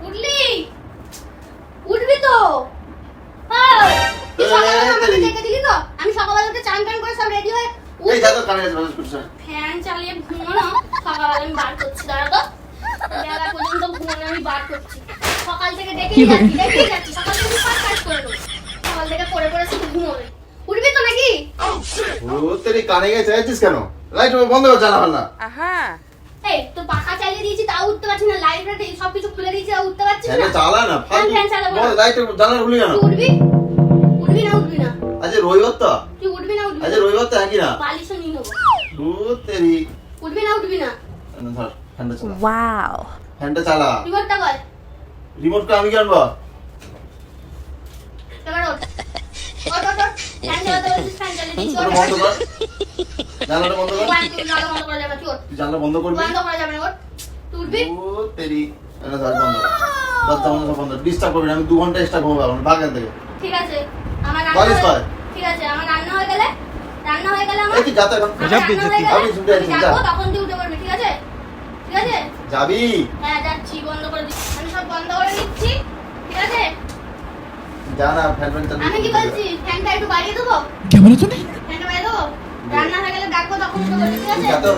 উঠলি? উঠবি তো? হ্যাঁ। তুই সকালবেলা আমাকে ডেকে দিলি তো? আমি সকালবেলা উঠে চান টান করে সব রেডি হয়ে এই যা তো কানে গেছে বাস করছ। ফ্যান চালিয়ে ঘুমানো সকালবেলা আমি বার করছি, দাঁড়া তো। বেলা পর্যন্ত ঘুমানো আমি বার করছি। সকাল থেকে ডেকেই যাচ্ছি সকাল থেকে সব কাজ করে দেবো। সকাল থেকে পরে শুধু ঘুমোবে। উঠবি তো নাকি? ও তেরি কানে গেছে আছিস কেন? লাইট বন্ধ কর, জানা না। এই তো পাখা চালিয়ে দিয়েছি তাও উঠতে পারছি না, লাইট ফাইট সবকিছু খুলে দিয়েছি তাও উঠতে পারছিস ফ্যান না। চালা না, ফ্যান চালাবো না। লাইট জানা খুলি কেন? তুই উঠবি? উঠবি না? আজ রবিবার তো। তুই উঠবি না? আজ রবিবার তো একই না। বালিশও নিয়ে নেবো। ও তেরি উঠবি না? ধর ফ্যানটা চালা। Wow. ফ্যানটা চালা। রিমোটটা কর। রিমোট কা আমি কি আনবো? এবার ওঠ। ফ্যান চালাতে বলছিস, ফ্যান চালিয়ে দিচ্ছি। ওটা বন্ধ কর। জানালাটা বন্ধ কর। জানলা বন্ধ করা যাবে, তুই ওঠ। তুই জানলা বন্ধ করবি? বন্ধ করা যাবে না, ওঠ। তুই উঠবি? ও তেরি এটা ধর বন্ধ কর। দরজা বন্ধ সব বন্ধ। ডিস্টার্ব করবি না, আমি 2 ঘন্টা এক্সট্রা ঘুমাবো এখন বাগান থেকে। ঠিক আছে। আমার রান্না বালিশ কর। ঠিক আছে, আমার রান্না হয়ে গেলে আমার এই তুই যা তো এখন। আমার রান্না হয়ে গেলে আমি শুনতে আমি যাচ্ছি, যাবো, যা। তখন তুই উঠে পড়বি, ঠিক আছে? ঠিক আছে? যাবি? হ্যাঁ যাচ্ছি, বন্ধ করে দিচ্ছি। আমি সব বন্ধ করে দিচ্ছি, ঠিক আছে? যা না ফ্যান চালু। আমি কি বলছি, ফ্যানটা একটু বাড়িয়ে দেবো? क्या बोला तूने? ফ্যানটা বাড়িয়ে দেবো? রান্না হয়ে গেলে ডাকবো, তখন উঠে পড়বি, ঠিক আছে? যা তো।